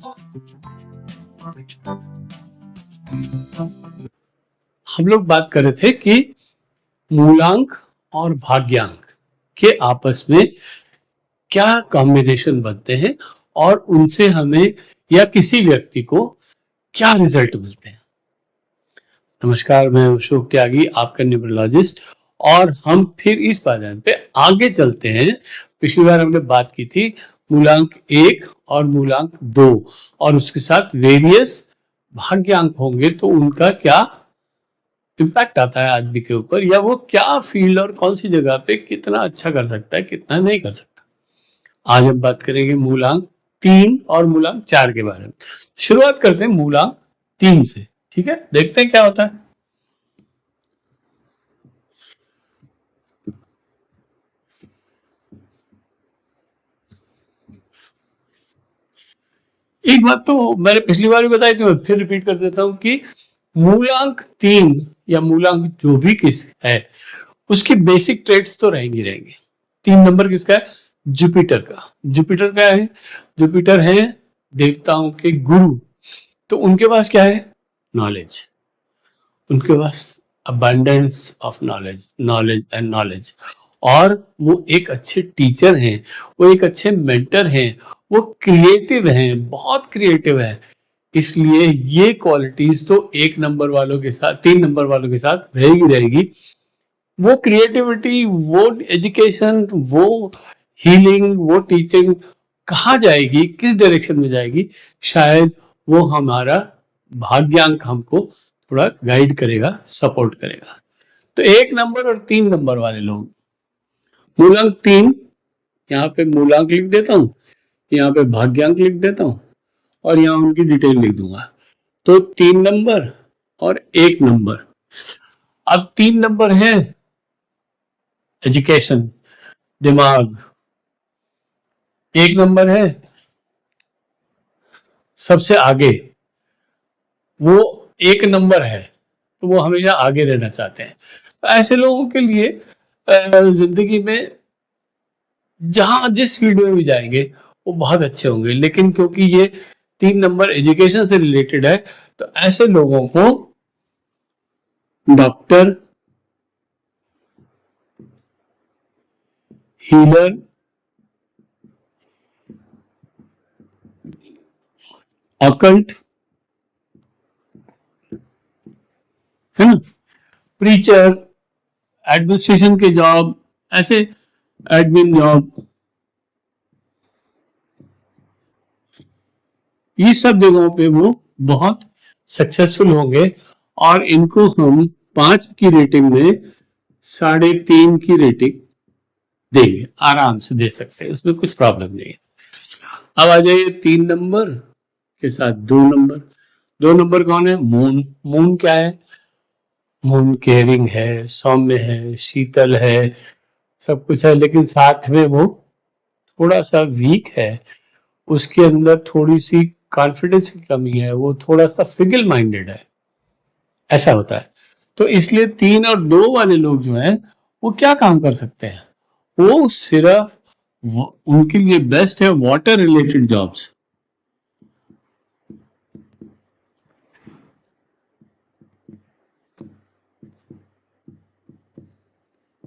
हम लोग बात कर रहे थे कि मूलांक और भाग्यांक के आपस में क्या कॉम्बिनेशन बनते हैं और उनसे हमें या किसी व्यक्ति को क्या रिजल्ट मिलते हैं। नमस्कार, मैं अशोक त्यागी, आपका न्यूमरोलॉजिस्ट, और हम फिर इस पाठ्यक्रम पे आगे चलते हैं। पिछली बार हमने बात की थी मूलांक 1 और मूलांक 2 और उसके साथ वेरियस भाग्यांक होंगे तो उनका क्या इम्पैक्ट आता है आदमी के ऊपर, या वो क्या फील्ड और कौन सी जगह पे कितना अच्छा कर सकता है, कितना नहीं कर सकता। आज हम बात करेंगे मूलांक 3 और मूलांक 4 के बारे में। शुरुआत करते हैं मूलांक 3 से। ठीक है, देखते हैं क्या होता है। एक बात तो मैंने पिछली बार भी बताई थी, मैं फिर रिपीट कर देता हूं कि मूलांक 3 या मूलांक जो भी किस है उसकी बेसिक ट्रेड्स तो रहेंगी रहेंगी। 3 नंबर किसका है? जुपिटर का। जुपिटर का है, जुपिटर है देवताओं के गुरु, तो उनके पास क्या है? नॉलेज। उनके पास abundance of knowledge, knowledge and knowledge. और वो एक अच्छे टीचर हैं, वो एक अच्छे मेंटर हैं, वो क्रिएटिव हैं, बहुत क्रिएटिव है। इसलिए ये क्वालिटीज तो 1 नंबर वालों के साथ, 3 नंबर वालों के साथ रहेगी रहेगी। वो क्रिएटिविटी, वो एजुकेशन, वो हीलिंग, वो टीचिंग कहाँ जाएगी, किस डायरेक्शन में जाएगी, शायद वो हमारा भाग्यांक हमको थोड़ा गाइड करेगा, सपोर्ट करेगा। तो 1 नंबर और 3 नंबर वाले लोग, मूलांक 3, यहाँ पे मूलांक लिख देता हूं, यहाँ पे भाग्यांक लिख देता हूं और यहाँ उनकी डिटेल लिख दूंगा। तो 3 नंबर और 1 नंबर। अब 3 नंबर है एजुकेशन, दिमाग। 1 नंबर है सबसे आगे, वो 1 नंबर है तो वो हमेशा आगे रहना चाहते हैं। तो ऐसे लोगों के लिए जिंदगी में जहां जिस फील्ड में भी जाएंगे वो बहुत अच्छे होंगे। लेकिन क्योंकि ये 3 नंबर एजुकेशन से रिलेटेड है तो ऐसे लोगों को डॉक्टर, हीलर, ऑकल्ट, है ना, प्रीचर, एडमिनिस्ट्रेशन के जॉब, ऐसे एडमिन जॉब, ये सब जगहों पे वो बहुत सक्सेसफुल होंगे। और इनको हम 5 की रेटिंग में 3.5 की रेटिंग देंगे, आराम से दे सकते हैं, उसमें कुछ प्रॉब्लम नहीं है। अब आ जाइए 3 नंबर के साथ 2 नंबर। 2 नंबर कौन है? मून। मून क्या है? मून केयरिंग है, सौम्य है, शीतल है, सब कुछ है, लेकिन साथ में वो थोड़ा सा वीक है। उसके अंदर थोड़ी सी कॉन्फिडेंस की कमी है, वो थोड़ा सा फिगल माइंडेड है, ऐसा होता है। तो इसलिए 3 और 2 वाले लोग जो हैं वो क्या काम कर सकते हैं? वो सिर्फ उनके लिए बेस्ट है water related jobs.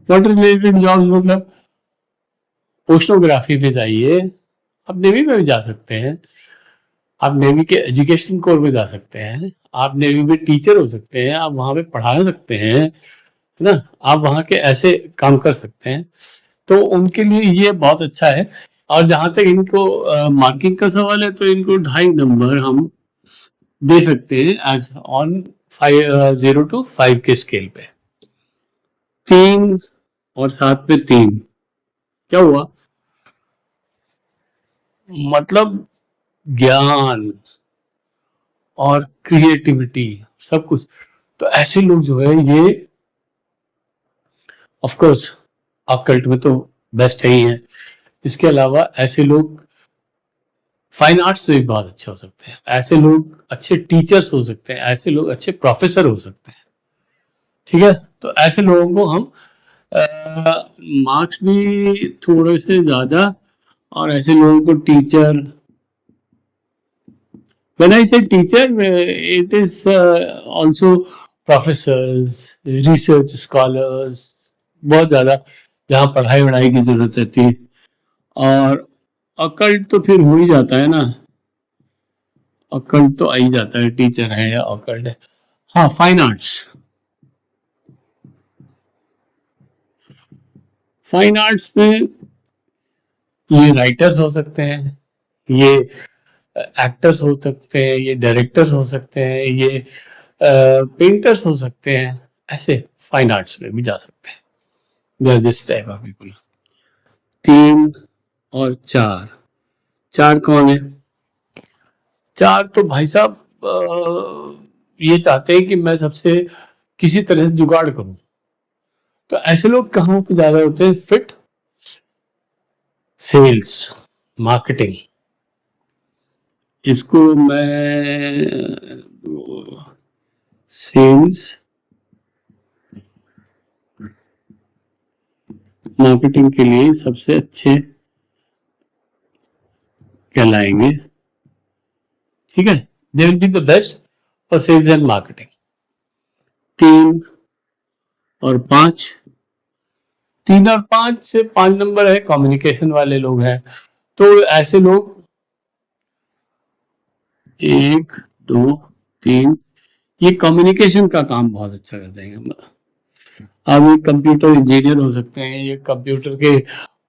Water related jobs मतलब ओशनोग्राफी पे जाइए, आप नेवी में भी जा सकते हैं, आप नेवी के एजुकेशन कोर में जा सकते हैं, आप नेवी में टीचर हो सकते हैं, आप वहां पे पढ़ा सकते हैं, है ना, आप वहां के ऐसे काम कर सकते हैं। तो उनके लिए ये बहुत अच्छा है। और जहां तक इनको मार्किंग का सवाल है तो इनको 2.5 नंबर हम दे सकते हैं एज ऑन 0 to 5 के स्केल पे। 3 और 7 में 3 क्या हुआ? मतलब ज्ञान और क्रिएटिविटी, सब कुछ। तो ऐसे लोग जो है ये ऑफ कोर्स ऑकल्ट में तो बेस्ट है ही है। इसके अलावा ऐसे लोग फाइन आर्ट्स में भी बहुत अच्छे हो सकते हैं, ऐसे लोग अच्छे टीचर्स हो सकते हैं, ऐसे लोग अच्छे प्रोफेसर हो सकते हैं। ठीक है, तो ऐसे लोगों को हम मार्क्स भी थोड़े से ज्यादा, और ऐसे लोगों को teacher, When I say teacher, it is also professors, research scholars, बहुत ज्यादा जहाँ पढ़ाई वढ़ाई की जरूरत रहती है। और अकल्ट तो फिर हो ही जाता है ना, अकल्ट तो आ ही जाता है, टीचर है या अकल्ट है। हाँ, फाइन आर्ट्स, फाइन आर्ट्स में ये राइटर्स हो सकते हैं, ये एक्टर्स हो सकते हैं, ये डायरेक्टर्स हो सकते हैं, ये पेंटर्स हो सकते हैं, ऐसे फाइन आर्ट्स में भी जा सकते हैं। They are this type of people. 3 और 4, 4 कौन है? 4 तो भाई साहब ये चाहते हैं कि मैं सबसे किसी तरह से जुगाड़ करूं। तो ऐसे लोग कहाँ पे ज्यादा होते हैं? Fit, sales, marketing. इसको मैं सेल्स मार्केटिंग के लिए सबसे अच्छे कहलाएंगे, ठीक है। They will be the best for sales and marketing. 3 और 5, 3 और 5 से 5 नंबर है, कम्युनिकेशन वाले लोग हैं। तो ऐसे लोग 1 2 3 ये कम्युनिकेशन का काम बहुत अच्छा कर देंगे। अब ये कंप्यूटर इंजीनियर हो सकते हैं, ये कंप्यूटर के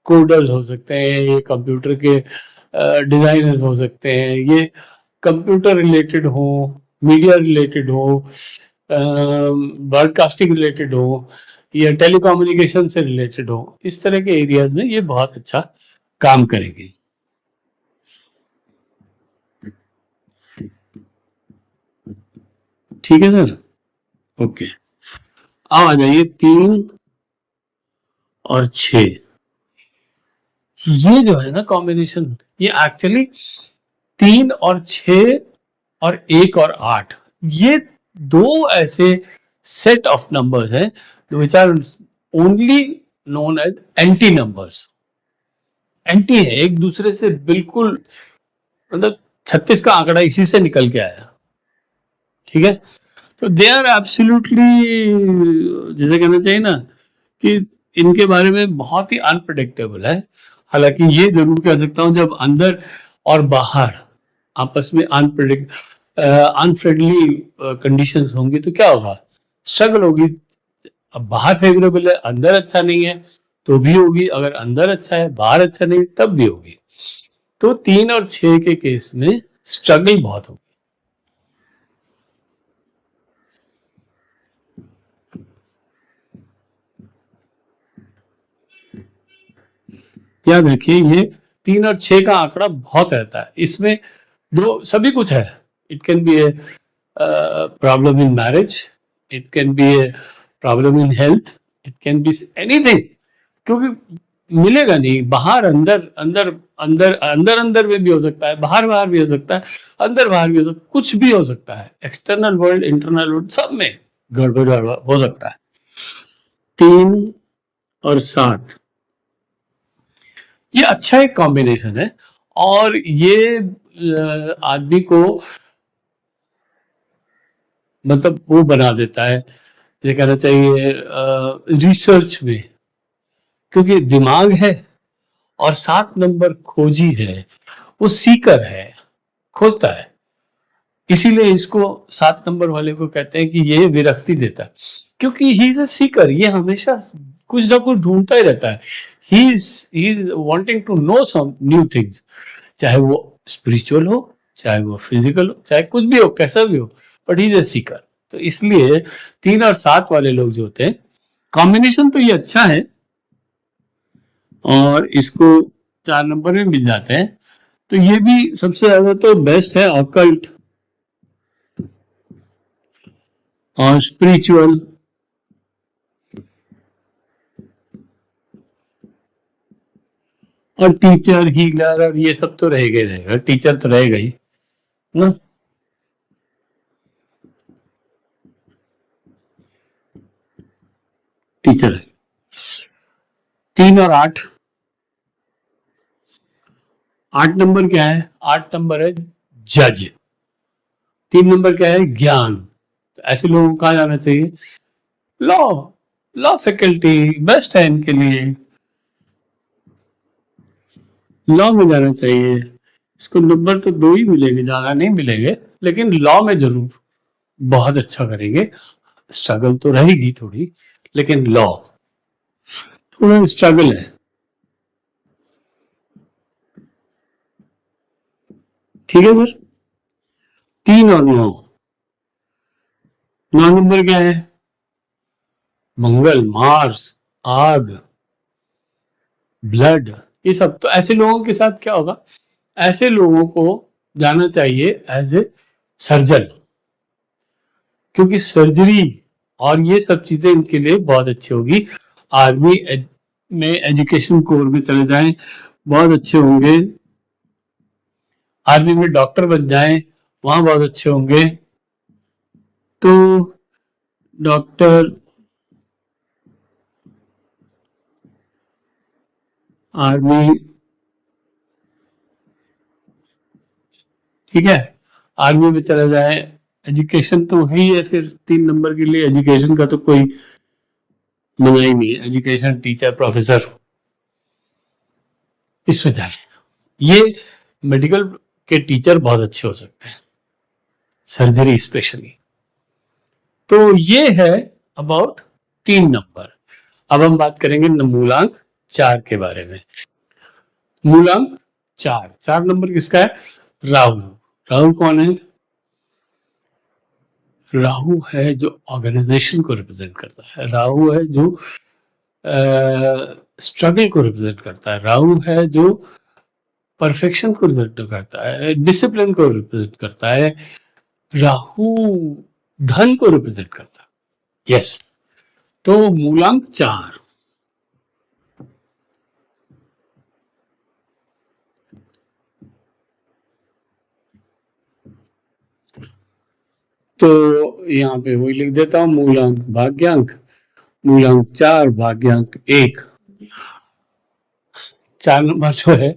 कोडर्स हो सकते हैं, ये कंप्यूटर के डिजाइनर्स हो सकते हैं, ये कंप्यूटर रिलेटेड हो, मीडिया रिलेटेड हो, ब्रॉडकास्टिंग रिलेटेड हो, या टेलीकम्युनिकेशन से रिलेटेड हो। इस तरह के एरियाज में ये बहुत अच्छा काम करेंगे। ठीक है सर, ओके। अब आ जाइए 3 और 6। ये जो है ना कॉम्बिनेशन, ये एक्चुअली 3 और 6 और 1 और 8, ये दो ऐसे सेट ऑफ नंबर्स हैं which are only known as anti numbers. Anti है, एक दूसरे से बिल्कुल, मतलब 36 का आंकड़ा इसी से निकल के आया, ठीक है। तो दे आर एब्सोल्युटली, जैसे कहना चाहिए ना कि इनके बारे में बहुत ही अनप्रडिक्टेबल है। हालांकि ये जरूर कह सकता हूं, जब अंदर और बाहर आपस में अनफ्रेंडली कंडीशंस होंगी तो क्या होगा? स्ट्रगल होगी। अब बाहर फेवरेबल है, अंदर अच्छा नहीं है तो भी होगी, अगर अंदर अच्छा है बाहर अच्छा नहीं तब भी होगी। तो 3 और 6 के केस में स्ट्रगल बहुत होगी। याद रखिए, ये 3 और 6 का आंकड़ा बहुत रहता है, इसमें दो सभी कुछ है। It can be a problem in marriage, it can be a problem in health, it can be anything, क्योंकि मिलेगा नहीं। बाहर अंदर, अंदर अंदर अंदर अंदर में भी हो सकता है, बाहर बाहर भी हो सकता है, अंदर बाहर भी हो सकता है, कुछ भी हो सकता है। एक्सटर्नल वर्ल्ड, इंटरनल वर्ल्ड, सब में गड़बड़ हो सकता है। 3 और 7 ये अच्छा एक कॉम्बिनेशन है, और ये आदमी को मतलब वो बना देता है, ये कहना चाहिए रिसर्च में, क्योंकि दिमाग है और 7 नंबर खोजी है, वो सीकर है, खोजता है। इसीलिए इसको 7 नंबर वाले को कहते हैं कि ये विरक्ति देता है, क्योंकि ही इज अ सीकर। ये हमेशा कुछ ना कुछ ढूंढता ही रहता है। He is wanting to know some new things, चाहे वो स्पिरिचुअल हो, चाहे वो फिजिकल हो, चाहे कुछ भी हो, कैसा भी हो, but he is a Sikar. तो इसलिए 3 और 7 वाले लोग जो होते हैं, कॉम्बिनेशन तो ये अच्छा है, और इसको 4 नंबर में मिल जाते हैं। तो ये भी सबसे ज्यादा तो बेस्ट है ऑकल्ट और स्पिरिचुअल। और टीचर, हीलर और ये सब तो रहेगा ही रहेगा, टीचर तो रहेगा ही ना। टीचर है। 3 और 8, 8 नंबर क्या है? 8 नंबर है जज। 3 नंबर क्या है? ज्ञान। तो ऐसे लोगों को कहाँ जाना चाहिए? लॉ। लॉ फैकल्टी बेस्ट है इनके लिए, लॉ में जाना चाहिए। इसको नंबर तो 2 ही मिलेंगे, ज्यादा नहीं मिलेंगे, लेकिन लॉ में जरूर बहुत अच्छा करेंगे। स्ट्रगल तो रहेगी थोड़ी, लेकिन लॉ थोड़ा स्ट्रगल है। ठीक है सर। 3 और 9, 9 नंबर क्या है? मंगल, मार्स, आग, ब्लड, ये सब। तो ऐसे लोगों के साथ क्या होगा? ऐसे लोगों को जाना चाहिए एज ए सर्जन, क्योंकि सर्जरी और ये सब चीजें इनके लिए बहुत अच्छी होगी। आर्मी में एजुकेशन कोर में चले जाएं, बहुत अच्छे होंगे। आर्मी में डॉक्टर बन जाएं, वहां बहुत अच्छे होंगे। तो डॉक्टर, आर्मी, ठीक है, आर्मी में चला जाए। एजुकेशन तो है ही है, फिर 3 नंबर के लिए एजुकेशन का तो कोई मना ही नहीं है। एजुकेशन, टीचर, प्रोफेसर, इसमें जाए। ये मेडिकल के टीचर बहुत अच्छे हो सकते हैं, सर्जरी स्पेशली। तो ये है अबाउट 3 नंबर। अब हम बात करेंगे मूलांक 4 के बारे में। मूलांक 4, 4 नंबर किसका है? राहु। राहु कौन है? राहु है जो ऑर्गेनाइजेशन को रिप्रेजेंट करता है। राहु है जो स्ट्रगल को रिप्रेजेंट करता है। राहु है जो परफेक्शन को रिप्रेजेंट करता है, डिसिप्लिन को रिप्रेजेंट करता है। राहु धन को रिप्रेजेंट करता है। यस। तो मूलांक 4, तो यहाँ पे वही लिख देता हूं, मूलांक भाग्यांक, मूलांक 4 भाग्यांक 1। 4 नंबर जो है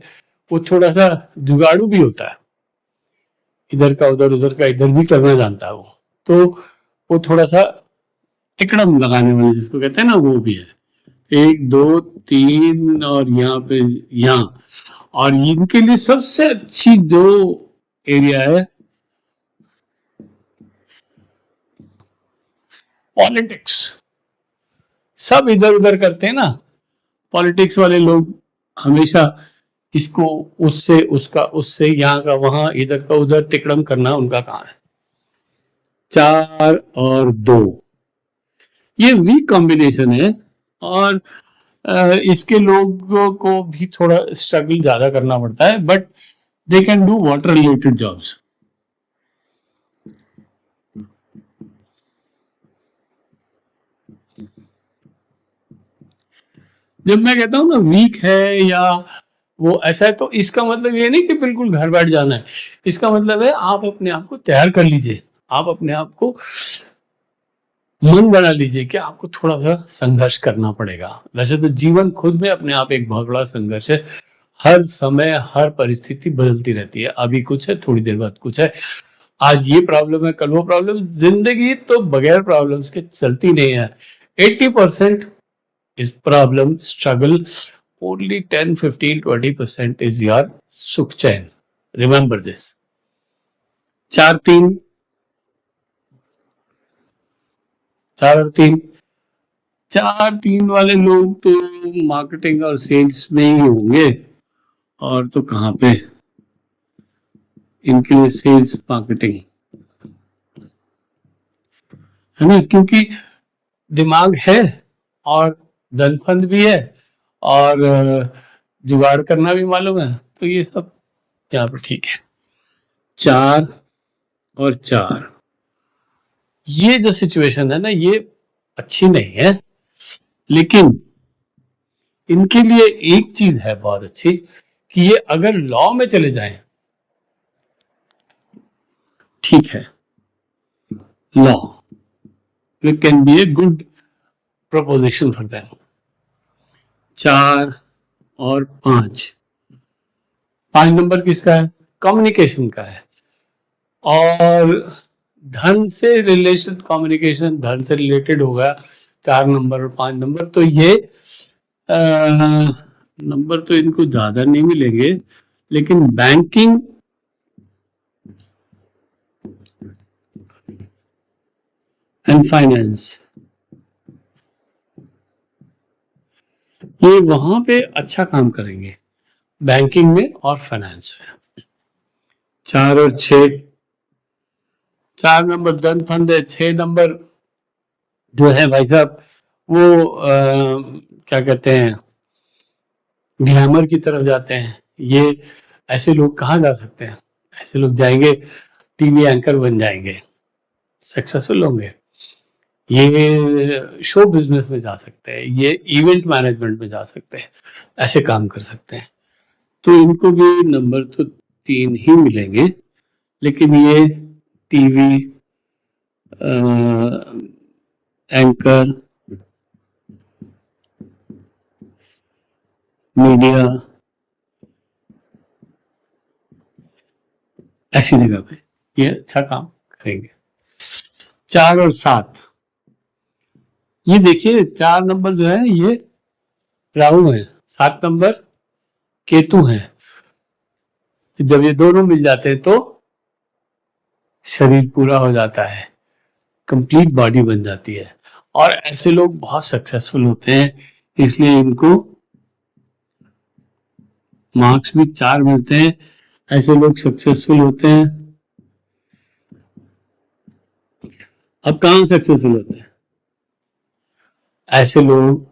वो थोड़ा सा जुगाड़ू भी होता है, इधर का उधर, उधर का इधर भी करना जानता है वो। तो वो थोड़ा सा तिकड़म लगाने वाले जिसको कहते हैं ना, वो भी है। 1 2 3 और यहाँ पे, यहाँ। और इनके लिए सबसे अच्छी जो एरिया है पॉलिटिक्स। सब इधर उधर करते हैं ना पॉलिटिक्स वाले लोग, हमेशा इसको उससे, उसका उससे, यहाँ का वहां, इधर का उधर, तिकड़म करना उनका काम है। 4 और 2 ये वीक कॉम्बिनेशन है, और इसके लोगों को भी थोड़ा स्ट्रगल ज्यादा करना पड़ता है, but they can do water related jobs. जब मैं कहता हूं ना वीक है या वो ऐसा है, तो इसका मतलब ये नहीं कि बिल्कुल घर बैठ जाना है। इसका मतलब है आप अपने आप को तैयार कर लीजिए, आप अपने आप को मन बना लीजिए कि आपको थोड़ा सा संघर्ष करना पड़ेगा। वैसे तो जीवन खुद में अपने आप एक बहुत बड़ा संघर्ष है। हर समय हर परिस्थिति बदलती रहती है, अभी कुछ है, थोड़ी देर बाद कुछ है। आज ये प्रॉब्लम है, कल वो प्रॉब्लम। जिंदगी तो बगैर प्रॉब्लम्स के चलती नहीं है। 80% is problem, struggle. Only 10, 15, 20% is your सुख चैन। Remember this. 4 3, 4 और 3, 4 3 वाले लोग तो मार्केटिंग और सेल्स में ही होंगे। और तो कहाँ पे इनके लिए सेल्स मार्केटिंग है ना, क्योंकि दिमाग है और धन फंद भी है और जुगाड़ करना भी मालूम है, तो ये सब यहाँ पर ठीक है। 4 और 4, ये जो सिचुएशन है ना, ये अच्छी नहीं है, लेकिन इनके लिए एक चीज है बहुत अच्छी कि ये अगर लॉ में चले जाएं, ठीक है, law it can be a good preposition for them. 4 और 5, 5 नंबर किसका है? कम्युनिकेशन का है। और धन से रिलेशन कम्युनिकेशन, धन से रिलेटेड होगा 4 नंबर और 5 नंबर। तो ये नंबर तो इनको ज्यादा नहीं मिलेंगे, लेकिन बैंकिंग एंड फाइनेंस, ये वहां पे अच्छा काम करेंगे, बैंकिंग में और फाइनेंस में। 4 और 6, 4 नंबर धन फंड है, 6 नंबर जो है भाई साहब वो क्या कहते हैं, ग्लैमर की तरफ जाते हैं। ये ऐसे लोग कहाँ जा सकते हैं? ऐसे लोग जाएंगे टीवी एंकर बन जाएंगे, सक्सेसफुल होंगे। ये शो बिजनेस में जा सकते हैं, ये इवेंट मैनेजमेंट में जा सकते हैं, ऐसे काम कर सकते हैं। तो इनको भी नंबर तो 3 ही मिलेंगे, लेकिन ये टीवी एंकर, मीडिया, ऐसी जगह पे ये अच्छा काम करेंगे। 4 और 7, ये देखिए 4 नंबर जो है ये राहु है, 7 नंबर केतु है। तो जब ये दोनों मिल जाते हैं तो शरीर पूरा हो जाता है, कंप्लीट बॉडी बन जाती है, और ऐसे लोग बहुत सक्सेसफुल होते हैं, इसलिए इनको मार्क्स भी 4 मिलते हैं। ऐसे लोग सक्सेसफुल होते हैं। अब कहाँ सक्सेसफुल होते हैं? ऐसे लोग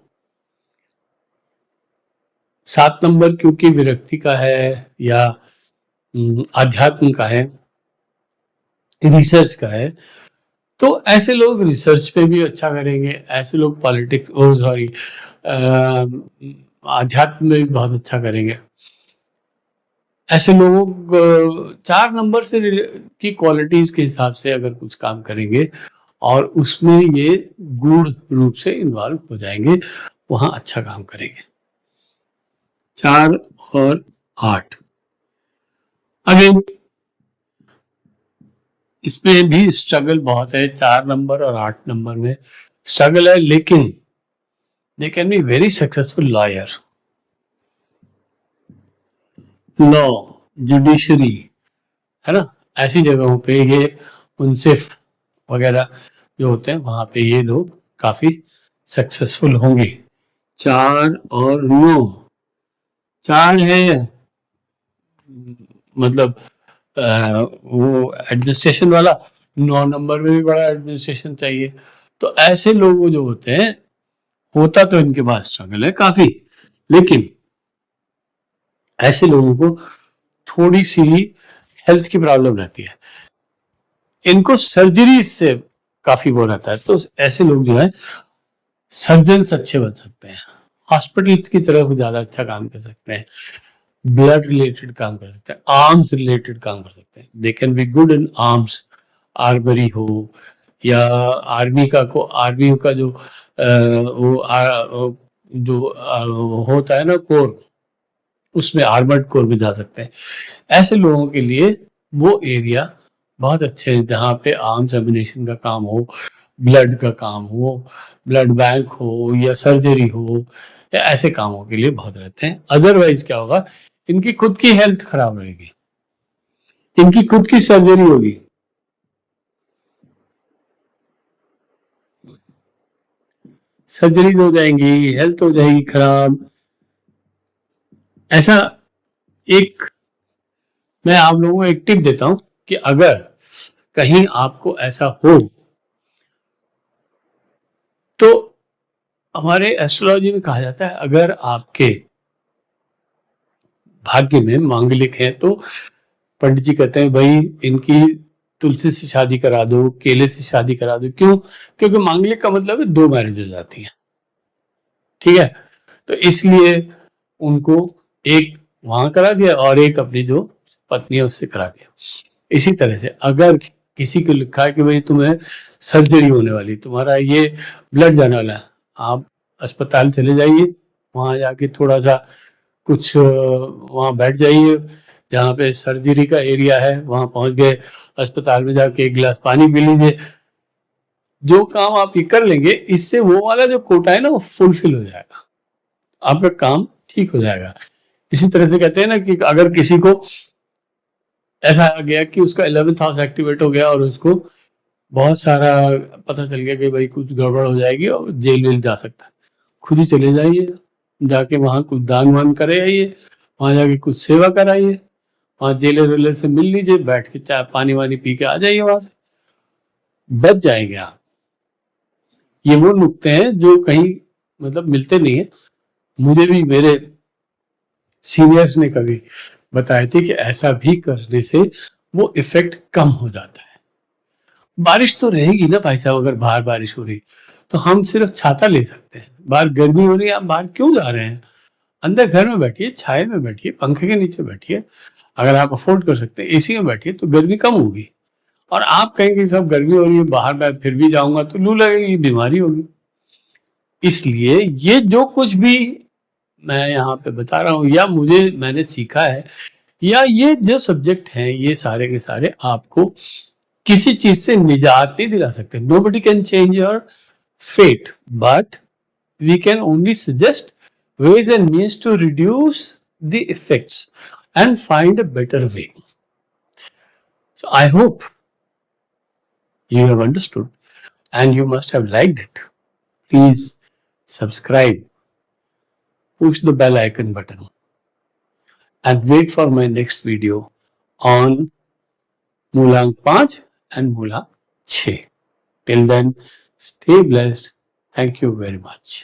7 नंबर क्योंकि विरक्ति का है या आध्यात्म का है, रिसर्च का है, तो ऐसे लोग रिसर्च पे भी अच्छा करेंगे। ऐसे लोग पॉलिटिक्स सॉरी आध्यात्म में भी बहुत अच्छा करेंगे। ऐसे लोग 4 नंबर से की क्वालिटीज के हिसाब से अगर कुछ काम करेंगे और उसमें ये गूढ़ रूप से इन्वॉल्व हो जाएंगे, वहां अच्छा काम करेंगे। 4 और 8 अगेन इसमें भी स्ट्रगल बहुत है। 4 नंबर और 8 नंबर में स्ट्रगल है, लेकिन they can be very successful lawyer. Law, judiciary, है ना, ऐसी जगहों पे ये मुंसिफ वगैरह जो होते हैं वहां पे ये लोग काफी सक्सेसफुल होंगे। 4 और 9, 4 है मतलब वो एडमिनिस्ट्रेशन वाला, 9 नंबर में भी बड़ा एडमिनिस्ट्रेशन चाहिए। तो ऐसे लोग जो होते हैं, होता तो इनके पास स्ट्रगल है काफी, लेकिन ऐसे लोगों को थोड़ी सी हेल्थ की प्रॉब्लम रहती है, इनको सर्जरी से काफी वो रहता है। तो ऐसे लोग जो है सर्जन अच्छे बन सकते हैं, हॉस्पिटल्स की तरफ ज्यादा अच्छा काम कर सकते हैं, ब्लड रिलेटेड काम कर सकते हैं, आर्म्स रिलेटेड काम कर सकते हैं। They can be good in arms, armoury हो या आर्मी का जो होता है ना कोर, उसमें आर्मर्ड कोर में जा सकते हैं। ऐसे लोगों के लिए वो एरिया बहुत अच्छे हैं जहाँ पे आर्म्स एम्यूनेशन का काम हो, ब्लड का काम हो, ब्लड बैंक हो या सर्जरी हो, या ऐसे कामों के लिए बहुत रहते हैं। अदरवाइज क्या होगा, इनकी खुद की हेल्थ खराब रहेगी, इनकी खुद की सर्जरी होगी, सर्जरीज हो जाएंगी, हेल्थ हो जाएगी खराब। ऐसा एक मैं आप लोगों को एक टिप देता हूं कि अगर कहीं आपको ऐसा हो तो हमारे एस्ट्रोलॉजी में कहा जाता है अगर आपके भाग्य में मांगलिक है तो पंडित जी कहते हैं भाई इनकी तुलसी से शादी करा दो, केले से शादी करा दो। क्यों? क्योंकि मांगलिक का मतलब है 2 मैरिज हो जाती है, ठीक है। तो इसलिए उनको एक वहां करा दिया और एक अपनी जो पत्नी है उससे करा दिया। इसी तरह से अगर किसी को लिखा है कि भाई तुम्हें सर्जरी होने वाली, तुम्हारा ये ब्लड जाने वाला है, आप अस्पताल चले जाइए, वहां जाके थोड़ा सा कुछ वहां बैठ जाइए, जहाँ पे सर्जरी का एरिया है वहां पहुंच गए, अस्पताल में जाके एक गिलास पानी पी लीजिए। जो काम आप ये कर लेंगे, इससे वो वाला जो कोटा है ना, वो फुलफिल हो जाएगा, आपका काम ठीक हो जाएगा। इसी तरह से कहते हैं ना कि अगर किसी को ऐसा आ गया कि उसका 11th हाउस एक्टिवेट हो गया और उसको बहुत सारा पता चल गया कि भाई कुछ गड़बड़ हो जाएगी और जेल वेल जा सकता है, खुद ही चले जाइए, जाके वहां कुछ दान वान करे आइए, वहां जाके कुछ सेवा कराइए, वहां जेलर वेलर से मिल लीजिए, बैठ के चाय पानी वानी पी के आ जाइए, वहां से बच जाएंगे आप। ये वो नुक्ते हैं जो कहीं मतलब मिलते नहीं है। मुझे भी मेरे सीनियर्स ने कभी बताए थे कि ऐसा भी करने से वो इफेक्ट कम हो जाता है। बारिश तो रहेगी ना भाई साहब, अगर बाहर बारिश हो रही तो हम सिर्फ छाता ले सकते हैं। बाहर गर्मी हो रही है, आप बाहर क्यों जा रहे हैं? अंदर घर में बैठिए, छाए में बैठिए, पंखे के नीचे बैठिए, अगर आप अफोर्ड कर सकते हैं एसी में बैठिए तो गर्मी कम होगी। और आप कहेंगे सब गर्मी हो रही है बाहर मैं फिर भी जाऊंगा तो लू लगेगी, बीमारी होगी। इसलिए ये जो कुछ भी मैं यहाँ पे बता रहा हूँ या मैंने सीखा है, या ये जो सब्जेक्ट हैं, ये सारे के सारे आपको किसी चीज से निजात नहीं दिला सकते। Nobody can change your fate, but we can only suggest ways and means to reduce the effects and find a better way. So I hope you have understood and you must have liked it. Please subscribe, push the bell icon button and wait for my next video on मूलांक 5 and मूलांक 6. Till then, stay blessed. Thank you very much.